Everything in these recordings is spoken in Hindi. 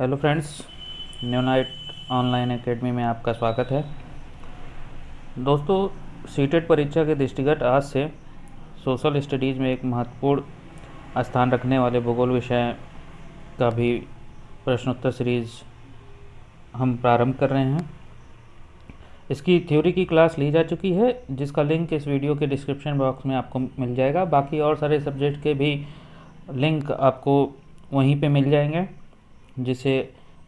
Hello friends, new night online academy में आपका स्वागत है। दोस्तों, सीटेट परीक्षा के दृष्टिगत आज से सोशल स्टडीज़ में एक महत्वपूर्ण स्थान रखने वाले भूगोल विषय का भी प्रश्नोत्तर सीरीज़ हम प्रारंभ कर रहे हैं। इसकी थ्योरी की क्लास ली जा चुकी है, जिसका लिंक इस वीडियो के डिस्क्रिप्शन बॉक्स में आपको मिल जाएगा। बाकी और सारे सब्जेक्ट के भी लिंक आपको वहीं पे मिल जाएंगे, जिससे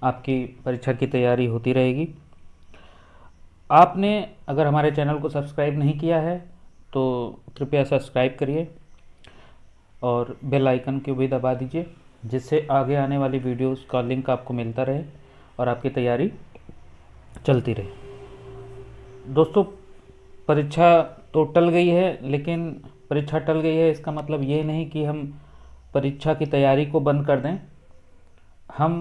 आपकी परीक्षा की तैयारी होती रहेगी। आपने अगर हमारे चैनल को सब्सक्राइब नहीं किया है तो कृपया सब्सक्राइब करिए और बेल आइकन को भी दबा दीजिए, जिससे आगे आने वाली वीडियोस का लिंक आपको मिलता रहे और आपकी तैयारी चलती रहे। दोस्तों, परीक्षा तो टल गई है, लेकिन परीक्षा टल गई है इसका मतलब ये नहीं कि हम परीक्षा की तैयारी को बंद कर दें। हम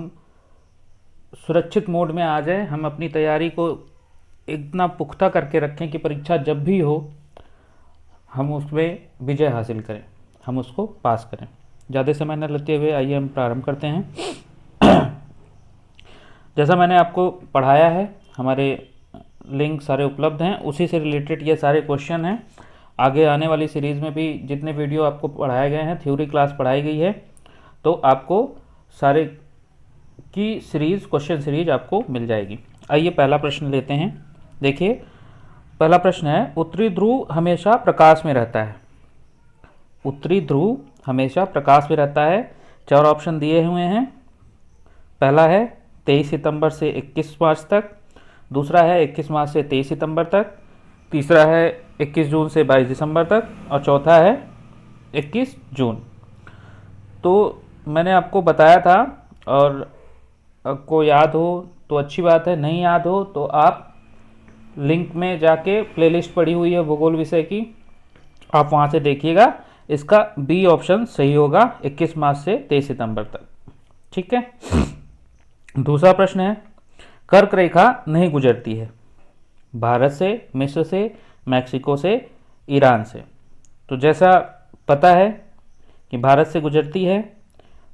सुरक्षित मोड में आ जाए, हम अपनी तैयारी को इतना पुख्ता करके रखें कि परीक्षा जब भी हो हम उसमें विजय हासिल करें, हम उसको पास करें। ज़्यादा समय न लेते हुए आइए हम प्रारंभ करते हैं। जैसा मैंने आपको पढ़ाया है, हमारे लिंक सारे उपलब्ध हैं, उसी से रिलेटेड ये सारे क्वेश्चन हैं। आगे आने वाली सीरीज़ में भी जितने वीडियो आपको पढ़ाए गए हैं, थ्योरी क्लास पढ़ाई गई है, तो आपको सारे की सीरीज़, क्वेश्चन सीरीज आपको मिल जाएगी। आइए पहला प्रश्न लेते हैं। देखिए, पहला प्रश्न है, उत्तरी ध्रुव हमेशा प्रकाश में रहता है। उत्तरी ध्रुव हमेशा प्रकाश में रहता है। 4 ऑप्शन दिए हुए हैं। पहला है 23 सितंबर से 21 मार्च तक, दूसरा है 21 मार्च से 23 सितंबर तक, तीसरा है 21 जून से 22 दिसंबर तक, और चौथा है 21 जून। तो मैंने आपको बताया था, और आपको याद हो तो अच्छी बात है, नहीं याद हो तो आप लिंक में जाके प्लेलिस्ट पड़ी हुई है भूगोल विषय की, आप वहाँ से देखिएगा। इसका बी ऑप्शन सही होगा, 21 मार्च से 23 सितंबर तक। ठीक है। दूसरा प्रश्न है, कर्क रेखा नहीं गुजरती है भारत से, मिस्र से, मैक्सिको से, ईरान से। तो जैसा पता है कि भारत से गुजरती है,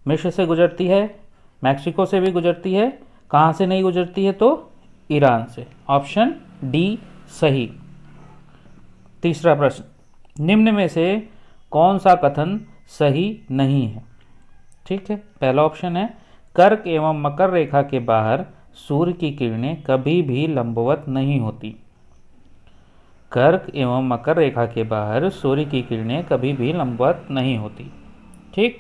मिस्र से गुजरती है, मैक्सिको से भी गुजरती है। कहाँ से नहीं गुजरती है? तो ईरान से। ऑप्शन डी सही। तीसरा प्रश्न, निम्न में से कौन सा कथन सही नहीं है? ठीक है। पहला ऑप्शन है, कर्क एवं मकर रेखा के बाहर सूर्य की किरणें कभी भी लंबवत नहीं होती। कर्क एवं मकर रेखा के बाहर सूर्य की किरणें कभी भी लंबवत नहीं होती। ठीक।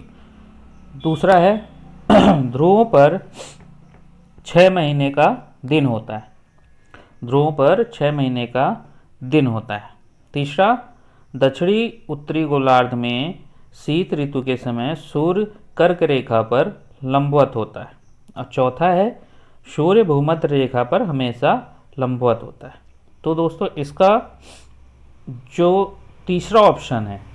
दूसरा है, ध्रुवों पर 6 महीने का दिन होता है। ध्रुवों पर 6 महीने का दिन होता है। तीसरा, दक्षिणी उत्तरी गोलार्ध में शीत ऋतु के समय सूर्य कर्क रेखा पर लंबवत होता है। और चौथा है, सूर्य भूमध्य रेखा पर हमेशा लंबवत होता है। तो दोस्तों, इसका जो तीसरा ऑप्शन है,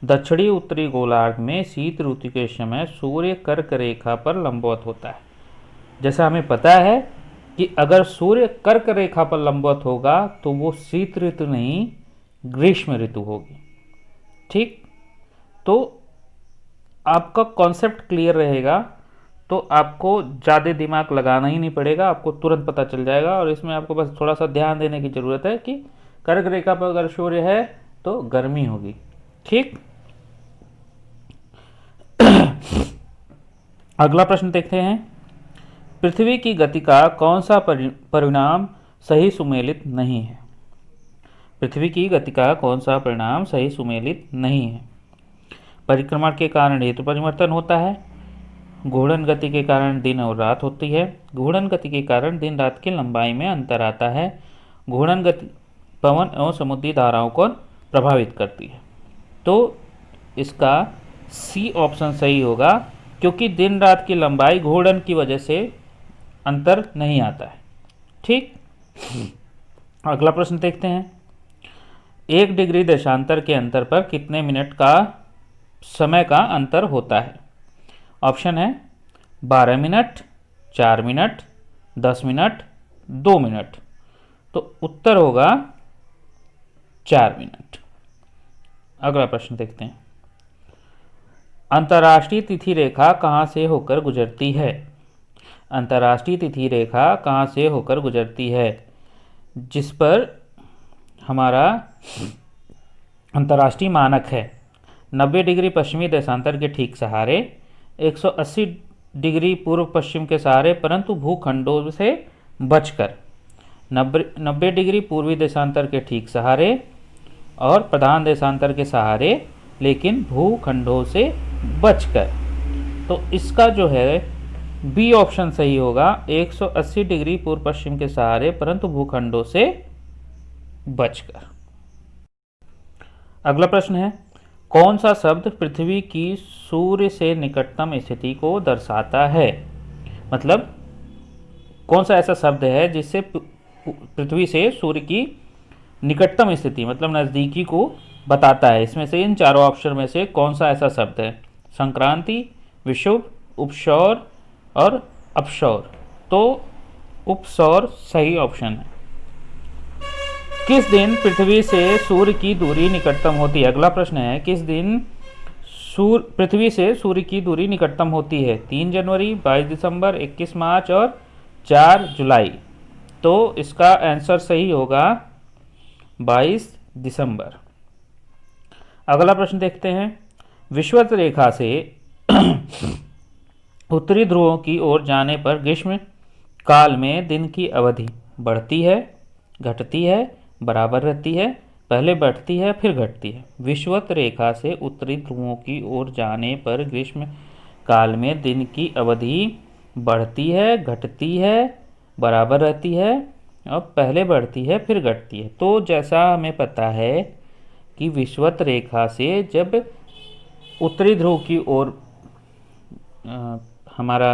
दक्षिणी उत्तरी गोलार्ध में शीत ऋतु के समय सूर्य कर्क रेखा पर लंबवत होता है। जैसा हमें पता है कि अगर सूर्य कर्क रेखा पर लंबवत होगा तो वो शीत ऋतु नहीं, ग्रीष्म ऋतु होगी। ठीक। तो आपका कॉन्सेप्ट क्लियर रहेगा, तो आपको ज़्यादा दिमाग लगाना ही नहीं पड़ेगा, आपको तुरंत पता चल जाएगा। और इसमें आपको बस थोड़ा सा ध्यान देने की ज़रूरत है कि कर्क रेखा पर अगर सूर्य है तो गर्मी होगी। ठीक। अगला प्रश्न देखते हैं, पृथ्वी की गति का कौन सा परिणाम सही सुमेलित नहीं है? पृथ्वी की गति का कौन सा परिणाम सही सुमेलित नहीं है? परिक्रमण के कारण ऋतु परिवर्तन होता है, घूर्णन गति के कारण दिन और रात होती है, घूर्णन गति के कारण दिन रात की लंबाई में अंतर आता है, घूर्णन गति पवन एवं समुद्री धाराओं को प्रभावित करती है। तो इसका सी ऑप्शन सही होगा, क्योंकि दिन रात की लंबाई घूर्णन की वजह से अंतर नहीं आता है। ठीक। अगला प्रश्न देखते हैं, 1 डिग्री देशांतर के अंतर पर कितने मिनट का समय का अंतर होता है? ऑप्शन है 12 मिनट, 4 मिनट, 10 मिनट, 2 मिनट। तो उत्तर होगा 4 मिनट। अगला प्रश्न देखते हैं, अंतर्राष्ट्रीय तिथि रेखा कहाँ से होकर गुजरती है? अंतर्राष्ट्रीय तिथि रेखा कहाँ से होकर गुजरती है? जिस पर हमारा अंतर्राष्ट्रीय मानक है 90 डिग्री पश्चिमी देशांतर के ठीक सहारे, 180 डिग्री पूर्व पश्चिम के सहारे परंतु भूखंडों से बचकर, 90 डिग्री पूर्वी देशांतर के ठीक सहारे और प्रधान देशांतर के सहारे लेकिन भूखंडों से बचकर। तो इसका जो है बी ऑप्शन सही होगा, 180 डिग्री पूर्व पश्चिम के सहारे परंतु भूखंडों से बचकर। अगला प्रश्न है, कौन सा शब्द पृथ्वी की सूर्य से निकटतम स्थिति को दर्शाता है? मतलब कौन सा ऐसा शब्द है जिससे पृथ्वी से सूर्य की निकटतम स्थिति मतलब नज़दीकी को बताता है? इसमें से इन चारों ऑप्शन में से कौन सा ऐसा शब्द है? संक्रांति, विषुव, उपसौर और अपसौर। तो उपसौर सही ऑप्शन है। किस दिन पृथ्वी से सूर्य की दूरी निकटतम होती है? अगला प्रश्न है, किस दिन पृथ्वी से सूर्य की दूरी निकटतम होती है? 3 जनवरी, 22 दिसंबर, 21 मार्च और 4 जुलाई। तो इसका आंसर सही होगा 22 दिसंबर। अगला प्रश्न देखते हैं, विषुवत रेखा से उत्तरी ध्रुवों की ओर जाने पर ग्रीष्म काल में दिन की अवधि बढ़ती है, घटती है, बराबर रहती है? पहले बढ़ती है फिर घटती है। विषुवत रेखा से उत्तरी ध्रुवों की ओर जाने पर ग्रीष्म काल में दिन की अवधि बढ़ती है, घटती है, बराबर रहती है और पहले बढ़ती है फिर घटती है। तो जैसा हमें पता है कि विषुवत रेखा से जब उत्तरी ध्रुव की ओर हमारा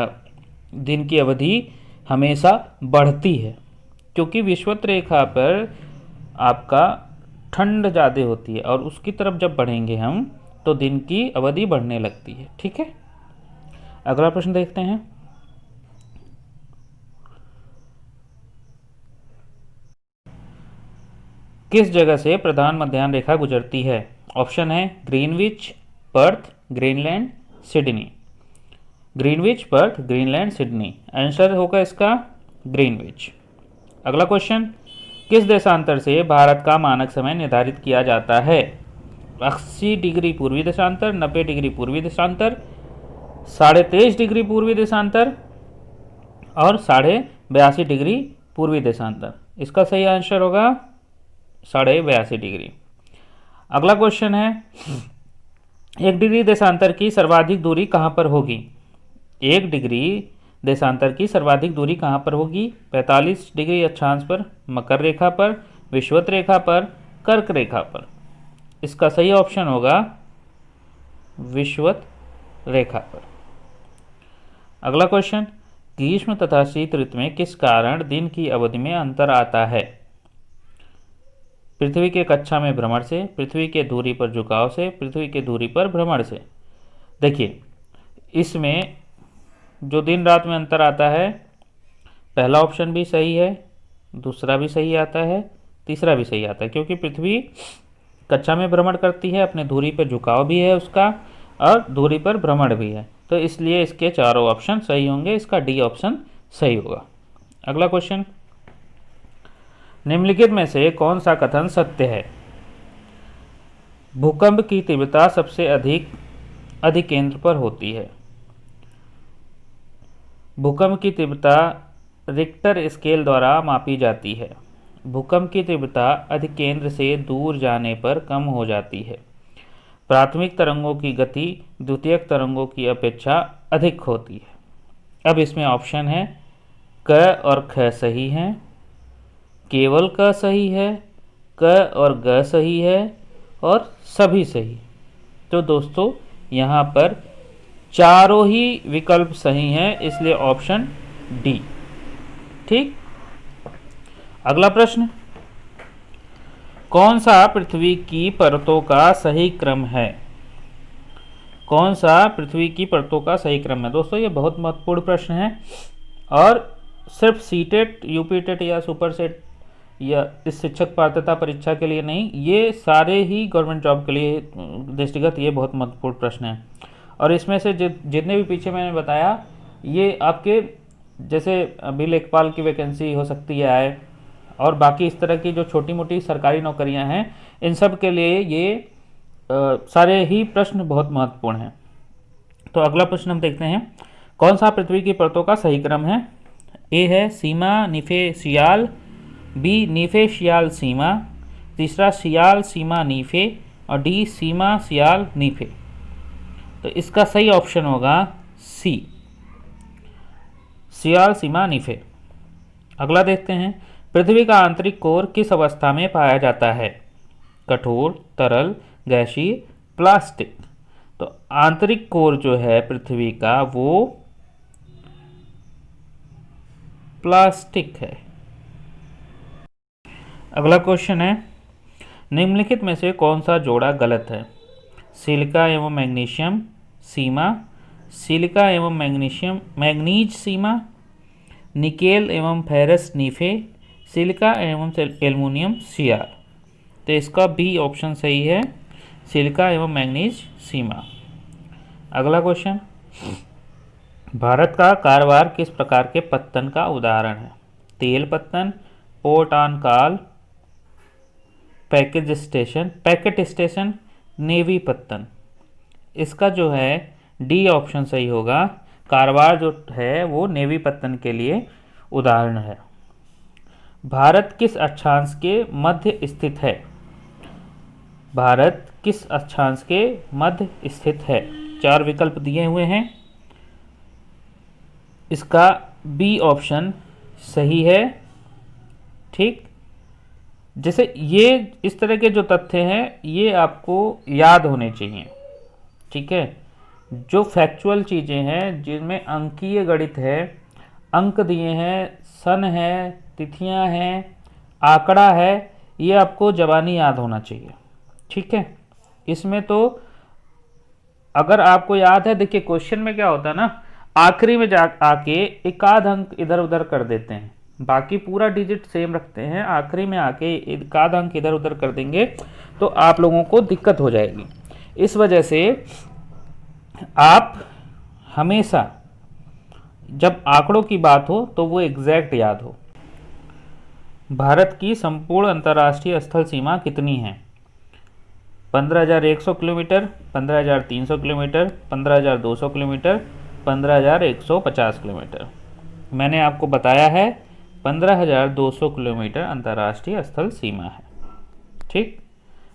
दिन की अवधि हमेशा बढ़ती है, क्योंकि विषुवत रेखा पर आपका ठंड ज़्यादा होती है और उसकी तरफ जब बढ़ेंगे हम तो दिन की अवधि बढ़ने लगती है। ठीक है, अगला प्रश्न देखते हैं, किस जगह से प्रधान मध्याह्न रेखा गुजरती है? ऑप्शन है Greenwich, Perth, Greenland, Sydney. Greenwich, Perth, Greenland, Sydney. Answer होगा इसका ग्रीनविच। अगला क्वेश्चन, किस देशांतर से भारत का मानक समय निर्धारित किया जाता है? 80 डिग्री पूर्वी देशांतर, 90 डिग्री पूर्वी देशांतर, 23.5 डिग्री पूर्वी देशांतर और 82.5 डिग्री पूर्वी देशांतर। इसका सही आंसर होगा 82.5 डिग्री। अगला क्वेश्चन है, 1 डिग्री देशांतर की सर्वाधिक दूरी कहाँ पर होगी? 1 डिग्री देशांतर की सर्वाधिक दूरी कहाँ पर होगी? 45 डिग्री अक्षांश पर, मकर रेखा पर, विषुवत रेखा पर, कर्क रेखा पर। इसका सही ऑप्शन होगा विषुवत रेखा पर। अगला क्वेश्चन, ग्रीष्म तथा शीत ऋतु में किस कारण दिन की अवधि में अंतर आता है? पृथ्वी के कक्षा में भ्रमण से, पृथ्वी के दूरी पर झुकाव से, पृथ्वी के दूरी पर भ्रमण से। देखिए, इसमें जो दिन रात में अंतर आता है, पहला ऑप्शन भी सही है, दूसरा भी सही आता है, तीसरा भी सही आता है, क्योंकि पृथ्वी कक्षा में भ्रमण करती है, अपने दूरी पर झुकाव भी है उसका और दूरी पर भ्रमण भी है। तो इसलिए इसके चारों ऑप्शन सही होंगे, इसका डी ऑप्शन सही होगा। अगला क्वेश्चन, निम्नलिखित में से कौन सा कथन सत्य है? भूकंप की तीव्रता सबसे अधिक अधिकेंद्र पर होती है। भूकंप की तीव्रता रिक्टर स्केल द्वारा मापी जाती है। भूकंप की तीव्रता अधिकेंद्र से दूर जाने पर कम हो जाती है। प्राथमिक तरंगों की गति द्वितीयक तरंगों की अपेक्षा अधिक होती है। अब इसमें ऑप्शन है क और ख सही हैं, केवल क सही है, क और ग सही है और सभी सही। तो दोस्तों यहाँ पर चारों ही विकल्प सही हैं, इसलिए ऑप्शन डी। ठीक, अगला प्रश्न, कौन सा पृथ्वी की परतों का सही क्रम है? कौन सा पृथ्वी की परतों का सही क्रम है? दोस्तों ये बहुत महत्वपूर्ण प्रश्न है और सिर्फ सीटेट, यूपीटेट या सुपरसेट या इस शिक्षक पात्रता परीक्षा के लिए नहीं, ये सारे ही गवर्नमेंट जॉब के लिए दृष्टिगत ये बहुत महत्वपूर्ण प्रश्न है। और इसमें से जितने भी पीछे मैंने बताया ये आपके जैसे अभी लेखपाल की वैकेंसी हो सकती है आए, और बाकी इस तरह की जो छोटी मोटी सरकारी नौकरियां हैं इन सब के लिए ये सारे ही प्रश्न बहुत महत्वपूर्ण हैं। तो अगला प्रश्न हम देखते हैं, कौन सा पृथ्वी की परतों का सही क्रम है? ए है सीमा निफे सियाल, बी निफे सियाल सीमा, तीसरा सियाल सीमा नीफे, और डी सीमा सियाल नीफे। तो इसका सही ऑप्शन होगा सी, सियाल सीमा नीफे। अगला देखते हैं, पृथ्वी का आंतरिक कोर किस अवस्था में पाया जाता है? कठोर, तरल, गैसीय, प्लास्टिक। तो आंतरिक कोर जो है पृथ्वी का वो प्लास्टिक है। अगला क्वेश्चन है, निम्नलिखित में से कौन सा जोड़ा गलत है? सिलिका एवं मैग्नीशियम सीमा, सिलिका एवं मैग्नीशियम मैग्नीज सीमा, निकेल एवं फेरस नीफे, सिलिका एवं एल्युमिनियम सियार। तो इसका बी ऑप्शन सही है, सिलिका एवं मैग्नीज सीमा। अगला क्वेश्चन, भारत का कारोबार किस प्रकार के पत्तन का उदाहरण है? तेल पत्तन, port on call, packet station, navy पत्तन। इसका जो है डी ऑप्शन सही होगा, कारोबार जो है वो नेवी पत्तन के लिए उदाहरण है। भारत किस अक्षांश के मध्य स्थित है? भारत किस अक्षांश के मध्य स्थित है? 4 विकल्प दिए हुए हैं, इसका बी ऑप्शन सही है। ठीक, जैसे ये इस तरह के जो तथ्य हैं ये आपको याद होने चाहिए। ठीक है, जो फैक्चुअल चीज़ें हैं जिनमें अंकीय गणित है, अंक दिए हैं, सन है, तिथियां हैं, आंकड़ा है, ये आपको ज़बानी याद होना चाहिए। ठीक है, इसमें तो अगर आपको याद है, देखिए क्वेश्चन में क्या होता है ना, आखिरी में जा आके एक आध अंक इधर उधर कर देते हैं, बाकी पूरा डिजिट सेम रखते हैं, आखिरी में आके एक आध अंक इधर उधर कर देंगे तो आप लोगों को दिक्कत हो जाएगी। इस वजह से आप हमेशा जब आंकड़ों की बात हो तो वो एग्जैक्ट याद हो। भारत की संपूर्ण अंतर्राष्ट्रीय स्थल सीमा कितनी है? 15,100 किलोमीटर, 15,300 किलोमीटर, 15,200 किलोमीटर, 15,150 किलोमीटर। मैंने आपको बताया है 15,200 किलोमीटर अंतर्राष्ट्रीय स्थल सीमा है। ठीक,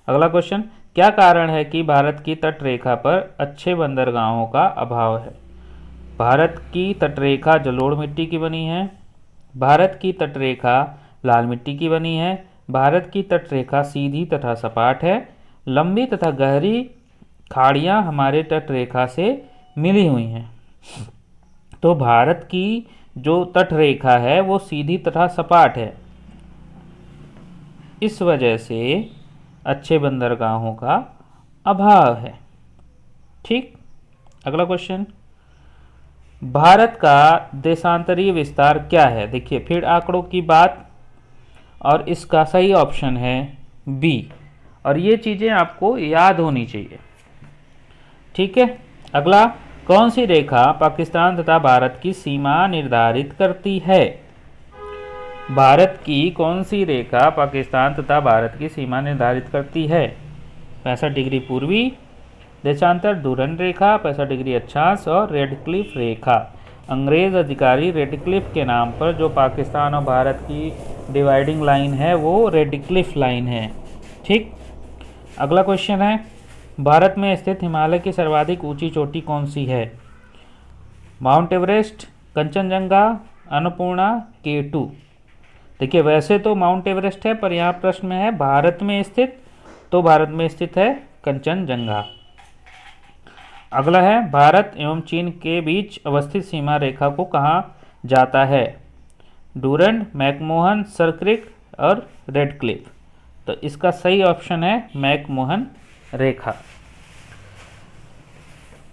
अगला क्वेश्चन, क्या कारण है कि भारत की तटरेखा पर अच्छे बंदरगाहों का अभाव है? भारत की तटरेखा जलोढ़ मिट्टी की बनी है, भारत की तटरेखा लाल मिट्टी की बनी है, भारत की तटरेखा सीधी तथा सपाट है, लंबी तथा गहरी खाड़ियाँ हमारे तटरेखा से मिली हुई हैं। तो भारत की जो तटरेखा है वो सीधी तथा सपाट है, इस वजह से अच्छे बंदरगाहों का अभाव है। ठीक, अगला क्वेश्चन, भारत का देशांतरीय विस्तार क्या है? देखिए फिर आंकड़ों की बात, और इसका सही ऑप्शन है बी, और ये चीज़ें आपको याद होनी चाहिए। ठीक है, अगला, कौन सी रेखा पाकिस्तान तथा भारत की सीमा निर्धारित करती है? भारत की कौन सी रेखा पाकिस्तान तथा भारत की सीमा निर्धारित करती है? 65 डिग्री पूर्वी, देशांतर धुरण रेखा, 65 डिग्री अक्षांश, और रेडक्लिफ रेखा। अंग्रेज अधिकारी रेडक्लिफ के नाम पर जो पाकिस्तान और भारत की डिवाइडिंग लाइन है वो रेडक्लिफ लाइन है। ठीक, अगला क्वेश्चन है, भारत में स्थित हिमालय की सर्वाधिक ऊंची चोटी कौन सी है? Mount Everest, Kanchenjunga, Annapurna, K2। देखिए वैसे तो माउंट एवरेस्ट है, पर यहाँ प्रश्न में है भारत में स्थित, तो भारत में स्थित है कंचनजंगा। अगला है, भारत एवं चीन के बीच अवस्थित सीमा रेखा को कहा जाता है? डूरंड, मैकमोहन सर्किल और रेडक्लिफ। तो इसका सही ऑप्शन है मैकमोहन रेखा।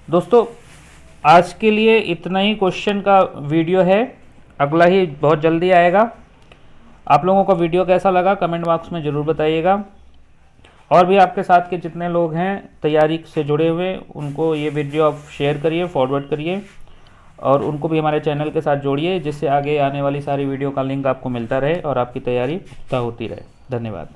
दोस्तों आज के लिए इतना ही क्वेश्चन का वीडियो है, अगला ही बहुत जल्दी आएगा। आप लोगों को वीडियो कैसा लगा कमेंट बॉक्स में ज़रूर बताइएगा, और भी आपके साथ के जितने लोग हैं तैयारी से जुड़े हुए, उनको ये वीडियो आप शेयर करिए, फॉरवर्ड करिए और उनको भी हमारे चैनल के साथ जोड़िए, जिससे आगे आने वाली सारी वीडियो का लिंक आपको मिलता रहे और आपकी तैयारी पुख्ता होती रहे। धन्यवाद।